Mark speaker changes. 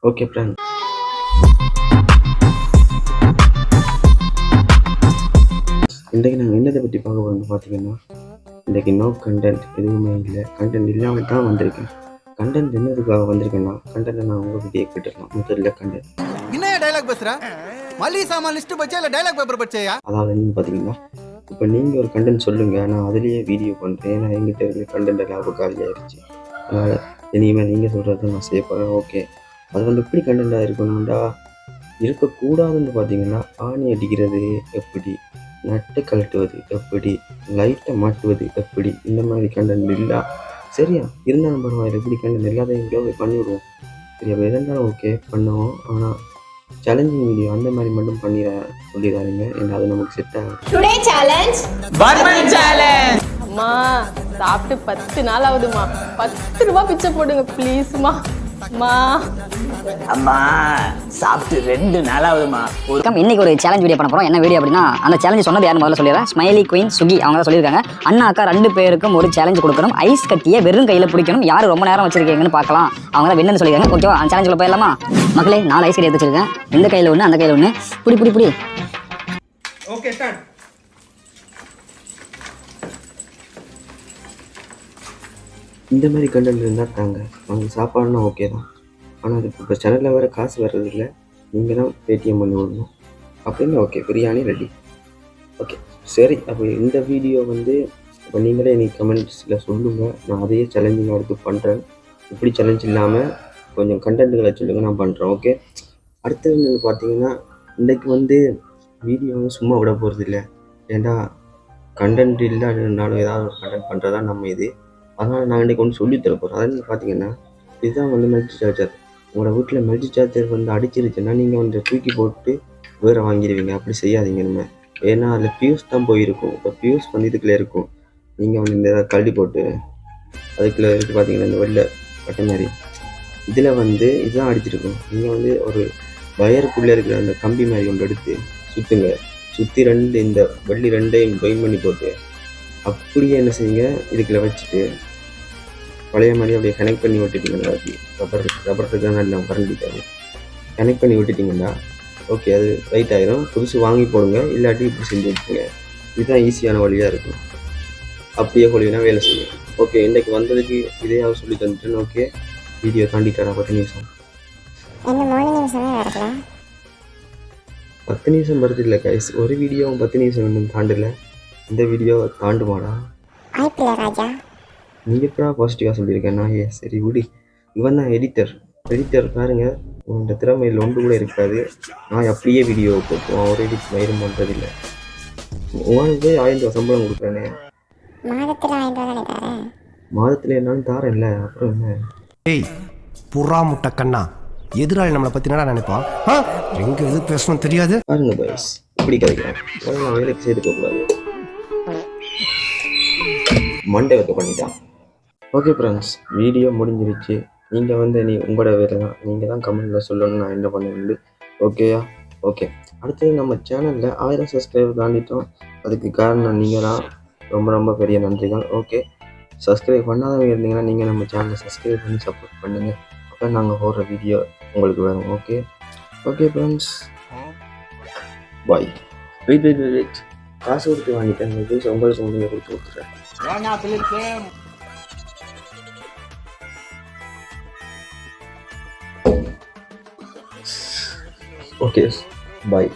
Speaker 1: Okay friend, இன்றைக்கு நாங்கள் என்னதை பற்றி பார்க்க போகிறோம்னு பார்த்தீங்கன்னா, இன்றைக்கி நோ கண்டென்ட் எதுவுமே இல்லை. கண்டென்ட் இல்லாமல் தான் வந்திருக்கேன். கண்டென்ட் என்னதுக்காக வந்திருக்கேன்னா, கண்டென்ட்டை நான் உங்கள்கிட்டயே கேட்டுருக்கலாம். முதல்ல கண்டென்ட்
Speaker 2: என்ன டைலாக் பேசுற? மளிகை சாமான் லிஸ்ட் பச்சா இல்லை டைலாக் பேப்பர் பச்சையா?
Speaker 1: அதாவது என்னன்னு பார்த்தீங்கன்னா, இப்போ நீங்கள் ஒரு கண்டென்ட் சொல்லுங்கள், நான் அதிலேயே வீடியோ பண்ணுறேன். ஏன்னா எங்கிட்ட இருக்கிற கண்டென்ட் எல்லாம் காலியாகிடுச்சு. அதனால் இனிமேல் நீங்கள் சொல்கிறது நான் செய்ய போகிறேன். ஓகே, அது வந்து எப்படி கண்டென்ட்டாக இருக்கணும்டா, இருக்கக்கூடாதுன்னு பார்த்தீங்கன்னா, ஆணி அடிக்கிறது எப்படி, நட்டு கழட்டுவது எப்படி, லைட்டை மாட்டுவது எப்படி, இந்த மாதிரி கண்டென்ட் இல்லை. சரியா இருந்தாலும் பரவாயில்ல, எப்படி கண்டென்ட் எல்லாத்தையும் எங்கேயோ பண்ணிவிடுவோம். சரி, அப்போ இருந்தாலும் ஓகே பண்ணுவோம். ஆனால் சேலஞ்சிங் வீடியோ அந்த மாதிரி மட்டும் சொல்லிடாதீங்க. ஏன்னா அது நமக்கு செட் ஆகும்.
Speaker 3: டுடே சேலஞ்ச்
Speaker 4: பர்மன் சேலஞ்ச்.
Speaker 5: அம்மா சாப்பிட்டு 10 நாள் ஆகுதுமா, 10 ரூபாய் பிச்சை போடுங்க ப்ளீஸ்மா.
Speaker 4: அம்மா சாப்பிட்டு 2 நாள் ஆகுதுமா.
Speaker 6: இன்னைக்கு ஒரு சேலஞ்ச் வீடியோ பண்ண போறோம். என்ன வீடியோ அப்படின்னா, அந்த சேலஞ்ச் சொன்னது யாரும் முதல்ல சொல்லிடுறேன். ஸ்மைலி குயின் சுகி அவங்க தான் சொல்லியிருக்காங்க. அண்ணா அக்கா 2 பேருக்கும் ஒரு சேலஞ்ச் கொடுக்கணும். ஐஸ் கட்டியை வெறும் கையில் பிடிக்கணும். யார் ரொம்ப நேரம் வச்சிருக்கீங்கன்னு பார்க்கலாம். அவங்க தான் வின்னு சொல்லியிருக்காங்க. ஓகேவா, அந்த சேலஞ்சில் போயிடலாமா மக்களே? 4 ஐஸ் கட்டி எடுத்து வச்சிருக்கேன். இந்த கையில் ஒன்று, அந்த கையில் ஒன்று. புடி
Speaker 2: ஓகே ஸ்டார்ட்.
Speaker 1: இந்த மாதிரி கண்டென்ட் இருந்தால் தாங்க நாங்கள் சாப்பாடுனா ஓகே தான். ஆனால் அது இப்போ சேனலில் வேறு காசு வர்றதில்லை. நீங்கள் தான் பேடிஎம் பண்ணி விடணும் அப்படின்னு. Okay, biryani ready. ஓகே சரி, அப்போ இந்த வீடியோ வந்து இப்போ நீங்களே எனக்கு கமெண்ட்ஸில் சொல்லுங்கள். நான் அதையே சேலஞ்சிங்காக எடுத்து பண்ணுறேன். இப்படி சேலஞ்ச் இல்லாமல் கொஞ்சம் கண்டென்ட்டுகளை சொல்லுங்கள், நான் பண்ணுறேன். ஓகே, அடுத்தது வந்து பார்த்தீங்கன்னா, இன்றைக்கு வந்து வீடியோ வந்து சும்மா விட போகிறது இல்லை. ஏன்னா கண்டென்ட் இல்லாதனாலும் ஏதாவது ஒரு கண்டென்ட் பண்ணுறதா நம்ம இது. அதனால் நான் இன்றைக்கி ஒன்று சொல்லித்தர போகிறேன். அதாவது பார்த்தீங்கன்னா, இதுதான் வந்து மெல்ட் சார்ஜர். உங்களோட வீட்டில் மெல்ட் சார்ஜர் வந்து அடிச்சிருச்சுன்னா நீங்கள் வந்து தூக்கி போட்டு வேறு வாங்கிடுவீங்க. அப்படி செய்யாதீங்க நம்ம. ஏன்னா அதில் ஃபியூஸ் தான் போயிருக்கும். இப்போ ஃபியூஸ் வந்து இதுக்குள்ளே இருக்கும். நீங்கள் வந்து இந்த கழட்டி போட்டு அதுக்குள்ளே இருக்குது பார்த்தீங்கன்னா, இந்த வெளில கட்ட மாதிரி இதில் வந்து இதுதான் அடிச்சிருக்கும். நீங்கள் வந்து ஒரு வயருக்குள்ளே இருக்கிற அந்த கம்பி மாதிரி ஒன்று எடுத்து சுற்றுங்க. சுற்றி இந்த வெள்ளி 2ஐயும் ஜாயின் பண்ணி போட்டு அப்படியே என்ன செய்யுங்க, இதுக்குள்ளே வச்சுட்டு பழைய மாதிரி அப்படியே கனெக்ட் பண்ணி விட்டுட்டிங்கன்னா, ரப்பருக்கு தான் நல்லா கரண்டிக்காது. கனெக்ட் பண்ணி விட்டுட்டிங்கன்னா ஓகே, அது ரைட் ஆகிரும். புதுசு வாங்கி போடுங்க, இல்லாட்டி இப்படி செஞ்சு வச்சுக்கோங்க. இதுதான் ஈஸியான வழியாக இருக்கும். அப்படியே கொள்ளினா வேலை செய்யும். ஓகே, இன்றைக்கு வந்ததுக்கு இதையாவது சொல்லி தந்துட்டேன். ஓகே, வீடியோ தாண்டிட்டாரா 10 நிமிஷம்? 10 நிமிஷம் வருது இல்லை கைஸ். ஒரு வீடியோ 10 நிமிஷம் இன்னும் தாண்டல. இந்த வீடியோ தாண்டுமாடா? நீங்கள் எப்படா பாசிட்டிவாக சொல்லியிருக்கேன் நான்? சரி விடு, இவன் தான் எடிட்டர் பாருங்க. உங்களோட திறமையில் ஒன்று கூட இருக்காது. நான் அப்படியே வீடியோ போட்டுவோம். அவர் எடிட் மயிரும் பண்ணுறதில்லை. உங்களுக்கு 1000 ரூபா சம்பளம் கொடுக்குறேனே. மாதத்தில் என்னாலும் தாரேன்ல, அப்புறம் என்ன?
Speaker 7: ஏய் புறா முட்டை கண்ணா, எதிராளி நம்மளை பற்றி என்னடா நினைப்பான்? எங்கே எது பேசணும் தெரியாது.
Speaker 1: பாருங்க பாய்ஸ், இப்படி கிடைக்கிறேன். நான் வேலைக்கு சேர்த்துக்கக்கூடாது. மண்டை வைக்க பண்ணிட்டான். ஓகே ஃப்ரெண்ட்ஸ், வீடியோ முடிஞ்சிருச்சு. நீங்கள் வந்து உங்களோட வேலை தான். நீங்கள் தான் கமெண்ட்டில் சொல்லணும் நான் என்ன பண்ணுறது. ஓகேயா? ஓகே, அடுத்தது நம்ம சேனலில் 1000 சப்ஸ்கிரைபர் தாண்டிட்டோம். அதுக்கு காரணம் நீங்கள் தான். ரொம்ப ரொம்ப பெரிய நன்றிகள். ஓகே, சப்ஸ்கிரைப் பண்ணாதவங்க இருந்தீங்கன்னா நீங்கள் நம்ம சேனலை சப்ஸ்கிரைப் பண்ணி சப்போர்ட் பண்ணுங்கள். அப்போ நாங்கள் போடுற வீடியோ உங்களுக்கு வரும். ஓகே ஓகே ஃப்ரெண்ட்ஸ், பாய். வெயிட் காசு கொடுத்து வாங்கிட்டேன். உங்களுக்கு முடிஞ்ச கொடுத்து கொடுத்துறேன். Okay, bye.